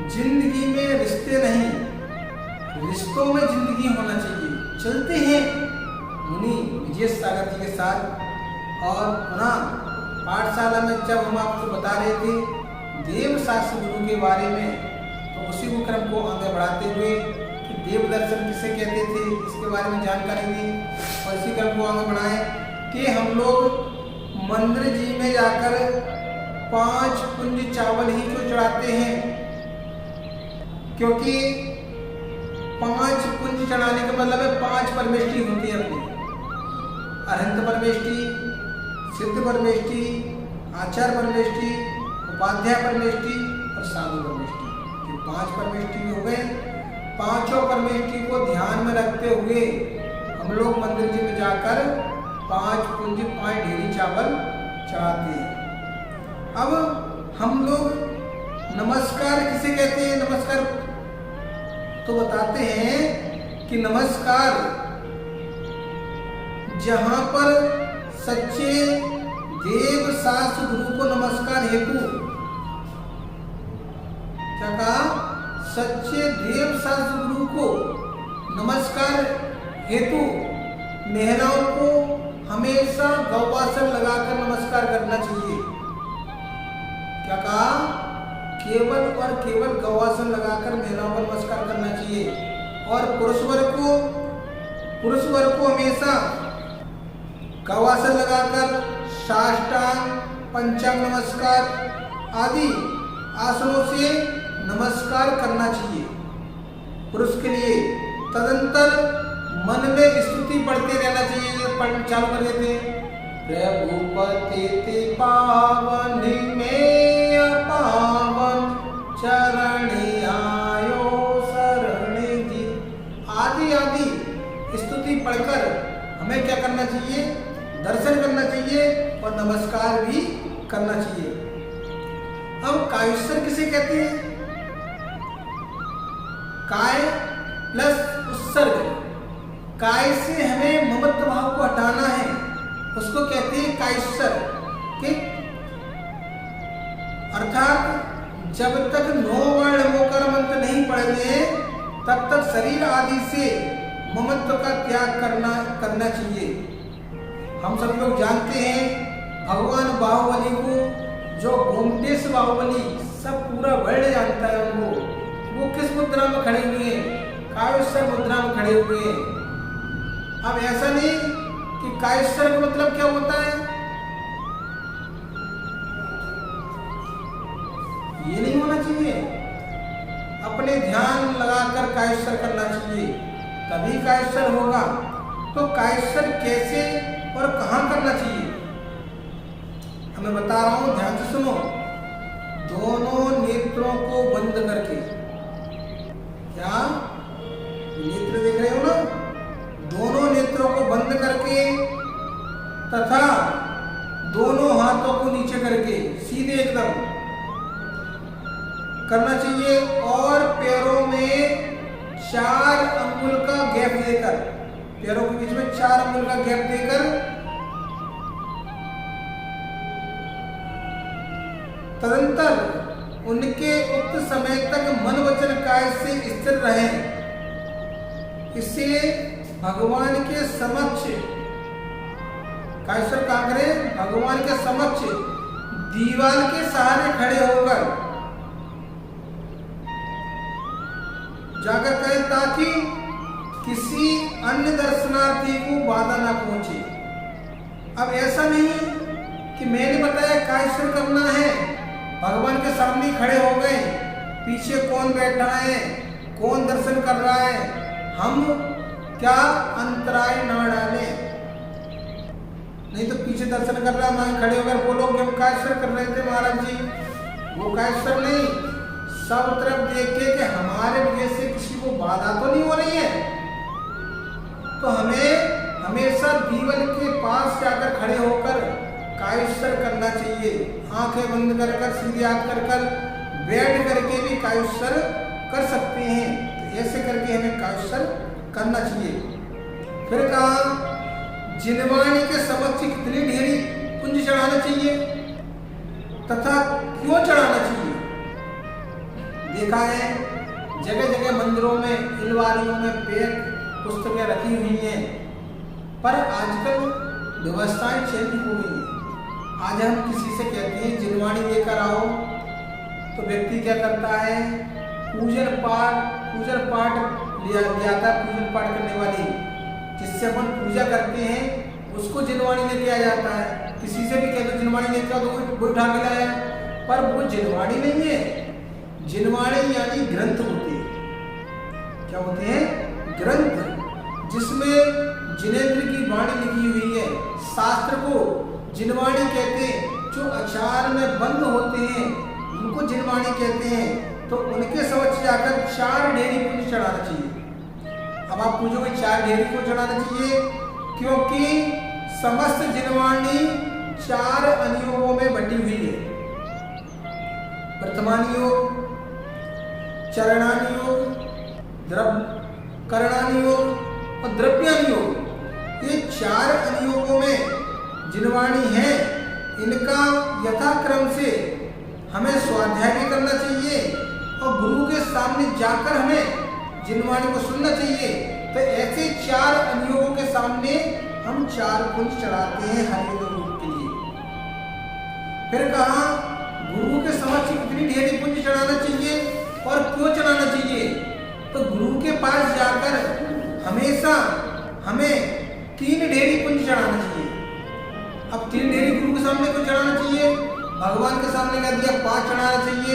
जिंदगी में रिश्ते नहीं, रिश्तों में जिंदगी होना चाहिए। चलते हैं मुनि विजय सागर जी के साथ। और पुनः पाठशाला में जब हम आपको बता रहे थे देव शास्त्र गुरु के बारे में, तो उसी को क्रम को आगे बढ़ाते हुए कि देव दर्शन किसे कहते थे इसके बारे में जानकारी दी, और इसी क्रम को आगे बढ़ाए कि हम लोग मंदिर जी में जाकर 5 पुंज चावल ही क्यों चढ़ाते हैं, क्योंकि 5 पुंज चढ़ाने का मतलब है 5 परमेष्टि होती है अपनी। अरहंत परमेष्टि, सिद्ध परमेष्टि, आचार परमेष्टि, उपाध्याय परमेष्टि और साधु परमेष्टि। ये 5 परमेष्टि हो गए। पांचों परमेष्टि को ध्यान में रखते हुए हम लोग मंदिर जी में जाकर 5 पुंज 5 ढेरी चावल चढ़ाते हैं। अब हम लोग नमस्कार किसे कहते हैं? नमस्कार तो बताते हैं कि नमस्कार जहां पर सच्चे देव शास्त्र गुरु को नमस्कार हेतु, क्या कहा? सच्चे देव शास्त्र गुरु को नमस्कार हेतु महिलाओं को हमेशा गौवासन लगाकर नमस्कार करना चाहिए। क्या कहा? केवल और केवल गौवासन लगाकर महिलाओं को नमस्कार करना चाहिए। और पुरुष वर्ग को हमेशा गौवासन लगाकर साष्टांग, पंचांग नमस्कार आदि आसनों से नमस्कार करना चाहिए पुरुष के लिए। तदंतर मन में स्तुति पढ़ते रहना चाहिए। पढ़ चालू कर देते हैं। प्रभु पतिति पावन में पावन चरण आयो शरण जी आदि आदि स्तुति पढ़कर हमें क्या करना चाहिए? दर्शन करना चाहिए और नमस्कार भी करना चाहिए। अब कायेश्वर किसे कहते हैं? काय प्लस उत्सर्ग, काय से हमें ममत्व भाव को हटाना है, उसको कहते हैं कायेश्वर। ठीक, अर्थात जब तक 9 वर्ण मोकर मंत्र नहीं पढ़ेंगे तब तक शरीर आदि से ममत्व का त्याग करना चाहिए। हम सब लोग जानते हैं भगवान बाहुबली को, जो गोमटेश बाहुबली सब पूरा वर्ल्ड जानता है उनको। वो किस मुद्रा में खड़े हुए हैं? कायेश्वर मुद्रा में खड़े हुए हैं। अब ऐसा नहीं कि कायेश्वर का मतलब क्या होता है, ये नहीं होना चाहिए। अपने ध्यान लगाकर कायेश्वर करना चाहिए, तभी कायेश्वर होगा। तो कायेश्वर कैसे और कहाँ करना चाहिए हमें बता रहा हूं, ध्यान से सुनो। दोनों नेत्रों को बंद करके, क्या नेत्र देख रहे हो ना? दोनों नेत्रों को बंद करके तथा दोनों हाथों को नीचे करके सीधे एकदम करना चाहिए। और पैरों में 4 अंगुल का गैप देकर, पैरों के बीच में 4 अंगुल का गैप देकर तदंतर उनके उक्त समय तक मन वचन काय से स्थिर रहे। इससे भगवान के समक्ष कायेश्वर क्या करें? भगवान के समक्ष दीवार के सहारे खड़े होकर जाकर करें, ताकि किसी अन्य दर्शनार्थी को बाधा ना पहुंचे। अब ऐसा नहीं कि मैंने बताया कायेश्वर करना है, भगवान के सामने खड़े हो गए, पीछे कौन बैठा है, कौन दर्शन कर रहा है, हम क्या अंतराय ना डाले। नहीं तो पीछे दर्शन कर रहा है, मैं खड़े होकर बोलोगे हम कायेश्वर कर रहे थे महाराज जी, वो कायेश्वर नहीं। सब तरफ देखे कि हमारे वजह से किसी को बाधा तो नहीं हो रही है। तो हमें हमेशा दीवार के पास जाकर खड़े होकर कायेश्वर करना चाहिए। आंखें बंद कर कर, सीधे हाथ कर कर, बैठ करके भी कायेश्वर कर सकते हैं। तो ऐसे करके हमें कायेश्वर करना चाहिए। फिर कहा जिनवाणी के समक्ष कितनी ढेरी पुंज चढ़ाना चाहिए तथा क्यों चढ़ाना चाहिए? देखा है जगह जगह मंदिरों में, अलमारियों में पैक पुस्तकें रखी हुई हैं, पर आजकल व्यवस्थाएं चेंज हो गई हैं। आज हम किसी से कहते हैं जिनवाणी लेकर आओ, तो व्यक्ति क्या करता है, पूजन पाठ ले आता है। पूजन पाठ करने वाली जिससे अपन पूजा करते हैं उसको जिनवाणी लेके आ जाता है। किसी से भी कहते हो जिनवाणी लेके आओ तो वो उठा के लाया, पर वो जिनवाणी नहीं है। जिनवाणी यानी ग्रंथ होते हैं। क्या होते हैं? ग्रंथ, जिसमें जिनेंद्र की वाणी लिखी हुई है। शास्त्र को जिनवाणी कहते हैं। जो आचार में बंद होते हैं उनको जिनवाणी कहते हैं। तो उनके समक्ष जाकर 4 ढेरी पुण्य चढ़ाना चाहिए। अब आप पूछोगे 4 ढेरी क्यों चढ़ाना चाहिए? क्योंकि समस्त जिनवाणी 4 अनुयोगों में बटी हुई है। वर्तमानुयोग, चरणानुयोग, करणानुयोग और द्रव्यानुयोग, ये 4 अनुयोगों में जिनवाणी है। इनका यथाक्रम से हमें स्वाध्याय भी करना चाहिए और गुरु के सामने जाकर हमें जिनवाणी को सुनना चाहिए। तो ऐसे 4 अनुयोगों के सामने हम 4 पुंज चढ़ाते हैं हर योग रूप के लिए। फिर कहा गुरु के समक्ष कितनी ढेरी पुंज चढ़ाना चाहिए और क्यों चढ़ाना चाहिए? तो गुरु के पास जाकर हमेशा हमें 3 ढेरी पुंज चढ़ाना चाहिए। अब 3 ढेरी गुरु के सामने क्यों चढ़ाना चाहिए? भगवान के सामने कह दिया 5 चढ़ाना चाहिए,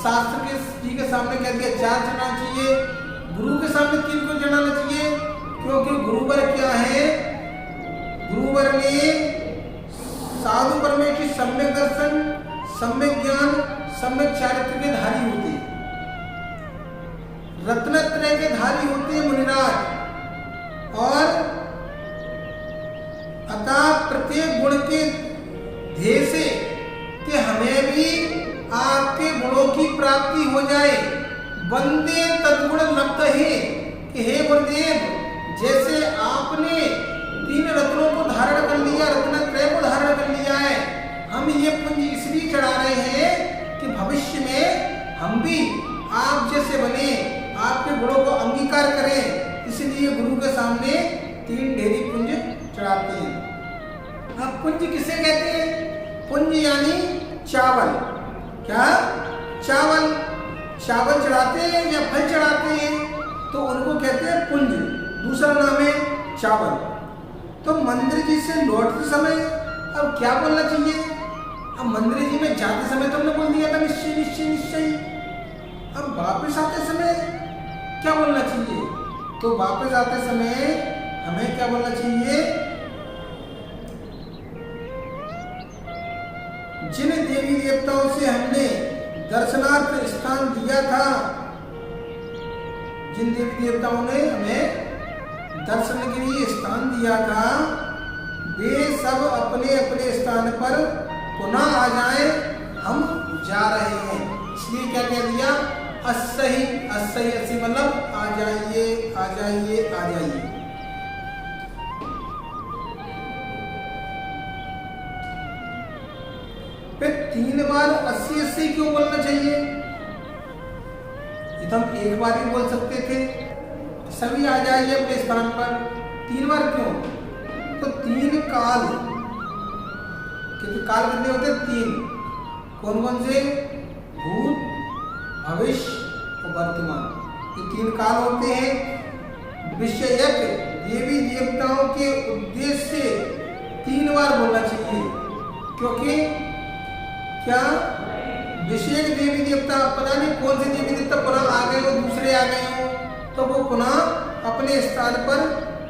शास्त्र के जी के सामने कह दिया 4 चढ़ाना चाहिए, गुरु के सामने 3 क्यों चढ़ाना चाहिए? क्योंकि गुरुवर क्या है? गुरुवर ने साधु परमेश की सम्यक दर्शन, सम्यक ज्ञान, सम्यक चारित्र के धारी होते, रत्नत्रय के धारी होते मुनिराज। और अतः प्रत्येक गुण के ध्येय से कि हमें भी आपके गुणों की प्राप्ति हो जाए। वंदे तद्गुण लब्ध है कि हे गुरुदेव, जैसे आपने 3 रत्नों को धारण कर लिया, रत्नत्रय को धारण कर लिया है, हम ये पुंज इसलिए चढ़ा रहे हैं कि भविष्य में हम भी आप जैसे बने, आपके गुणों को अंगीकार करें। इसलिए गुरु के सामने 3 ढेरी पुंज चढ़ाते हैं। अब पुंज किसे कहते हैं? पुंज यानी चावल। क्या? चावल चढ़ाते हैं या फल चढ़ाते हैं तो उनको कहते हैं पुंज। दूसरा नाम है चावल। तो मंदिर जी से लौटते समय अब क्या बोलना चाहिए? अब मंदिर जी में जाते समय तो हमने बोल दिया था निश्चय निश्चय निश्चय। अब वापस आते समय क्या बोलना चाहिए? तो वापस आते समय हमें क्या बोलना चाहिए? जिन देवी देवताओं से हमने दर्शनार्थ स्थान दिया था, जिन देवी देवताओं ने हमें दर्शन के लिए स्थान दिया था, वे सब अपने अपने स्थान पर पुनः आ जाए, हम जा रहे हैं। इसलिए क्या कह दिया? अस्सही अस्सही अस्सी मतलब आ जाइए आ जाइए आ जाइए। फिर 3 बार 80-80 क्यों बोलना चाहिए? ये तो हम 1 बार ही बोल सकते थे, सभी आ जाइए अपने स्थान पर। 3 बार क्यों? तो 3 काल, क्योंकि काल कितने होते हैं? 3। कौन कौन से? भूत, भविष्य और वर्तमान, ये 3 काल होते हैं। विषयक देवी देवताओं के उद्देश्य से 3 बार बोलना चाहिए। क्योंकि क्या विषय देवी देवता, पता नहीं कौन से देवी देवता पुनः आ गए हो, दूसरे आ गए हो, तो वो पुनः अपने स्थान पर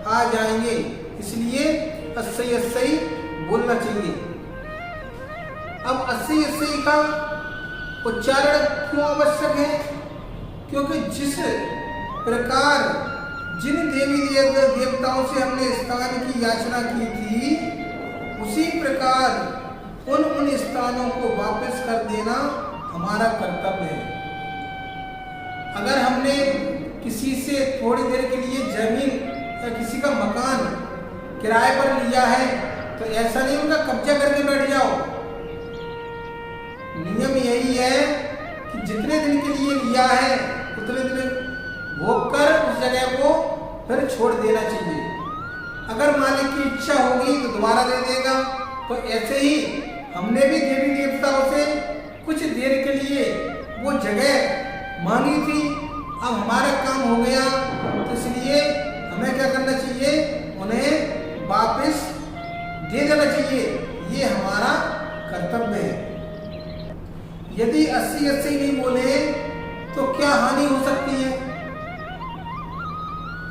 आ जाएंगे। इसलिए 80-80 बोलना चाहिए। अब 80-80 का उच्चारण क्यों आवश्यक है? क्योंकि जिस प्रकार जिन देवी देवताओं से हमने स्थान की याचना की थी, उसी प्रकार उन स्थानों को वापस कर देना हमारा कर्तव्य है। अगर हमने किसी से थोड़ी देर के लिए जमीन या किसी का मकान किराए पर लिया है, तो ऐसा नहीं उनका कब्जा करके बैठ जाओ। नियम यही है कि जितने दिन के लिए लिया है उतने दिन भोग कर उस जगह को फिर छोड़ देना चाहिए। अगर मालिक की इच्छा होगी तो दोबारा दे देगा। तो ऐसे ही हमने भी देवी देवताओं से कुछ देर के लिए वो जगह मांगी थी, अब हमारा काम हो गया, तो इसलिए हमें क्या करना चाहिए, उन्हें वापस दे देना चाहिए। ये हमारा कर्तव्य है। यदि 80-80 नहीं बोले तो क्या हानि हो सकती है?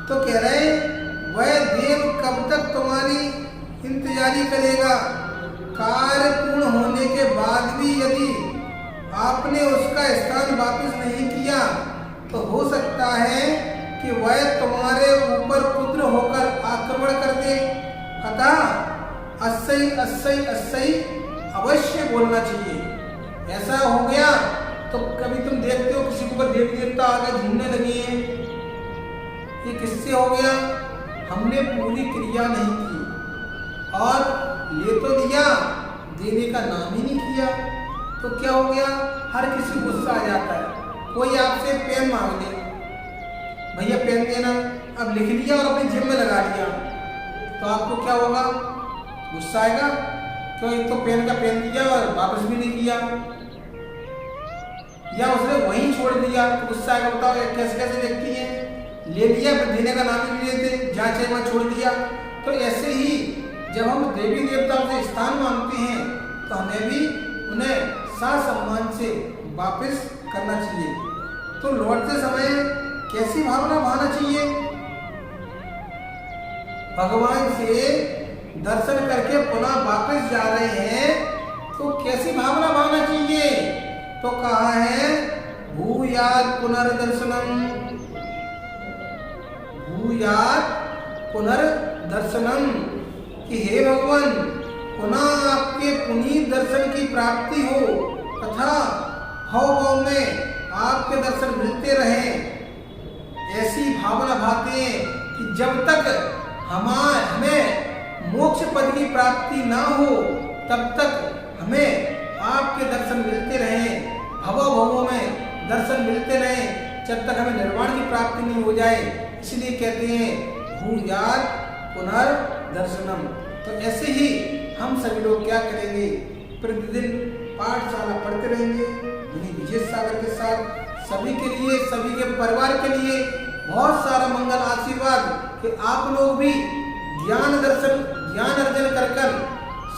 तो कह रहे वह देव कब तक तुम्हारी इंतजारी करेगा? कार्य पूर्ण होने के बाद भी यदि आपने उसका स्थान वापस नहीं किया तो हो सकता है कि वह तुम्हारे ऊपर पुत्र होकर आक्रमण कर दे। अतः 80-80-80 अवश्य बोलना चाहिए। ऐसा हो गया तो कभी तुम देखते हो किसी के ऊपर देवी देवता आगे झूमने लगे हैं, ये किससे हो गया? हमने पूरी क्रिया नहीं की और ले तो लिया, देने का नाम ही नहीं किया, तो क्या हो गया? हर किसी को गुस्सा आ जाता है। कोई आपसे पेन मांग ले, भैया पेन देना, अब लिख लिया और अपनी जेब में लगा लिया, तो आपको क्या होगा? गुस्सा आएगा। क्यों? एक तो पेन का पेन दिया और वापस भी नहीं किया, या उसने वहीं छोड़ दिया, तो गुस्सा आएगा। बताओ कैसे कैसे व्यक्ति है, ले लिया फिर देने का नाम ही नहीं लेते, जहाँ चाहे वहाँ छोड़ दिया। तो ऐसे ही जब हम देवी देवताओं से स्थान मांगते हैं तो हमें भी उन्हें साथ सम्मान से वापस करना चाहिए। तो लौटते समय कैसी भावना भाना चाहिए? भगवान से दर्शन करके पुनः वापस जा रहे हैं तो कैसी भावना भाना चाहिए? तो कहा है भूयात् पुनर्दर्शनम, भूयात् पुनर्दर्शनम, कि हे भगवान पुनः आपके पुनीत दर्शन की प्राप्ति हो तथा भव भव में आपके दर्शन मिलते रहें। ऐसी भावना भाते हैं कि जब तक हमें मोक्ष पद की प्राप्ति ना हो तब तक हमें आपके दर्शन मिलते रहें, भवों भवों में दर्शन मिलते रहें, जब तक हमें निर्वाण की प्राप्ति नहीं हो जाए। इसलिए कहते हैं भूयात् पुनर्दर्शनम। तो ऐसे ही हम सभी लोग क्या करेंगे? प्रतिदिन पाठशाला पढ़ते रहेंगे मुनि विजय सागर के साथ। सभी के लिए, सभी के परिवार के लिए बहुत सारा मंगल आशीर्वाद कि आप लोग भी ज्ञान दर्शन, ज्ञान अर्जन कर कर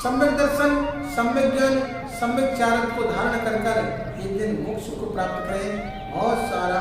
सम्यक दर्शन, सम्यक ज्ञान, सम्यक चारण को धारण कर कर एक दिन मोक्ष को प्राप्त करें। बहुत सारा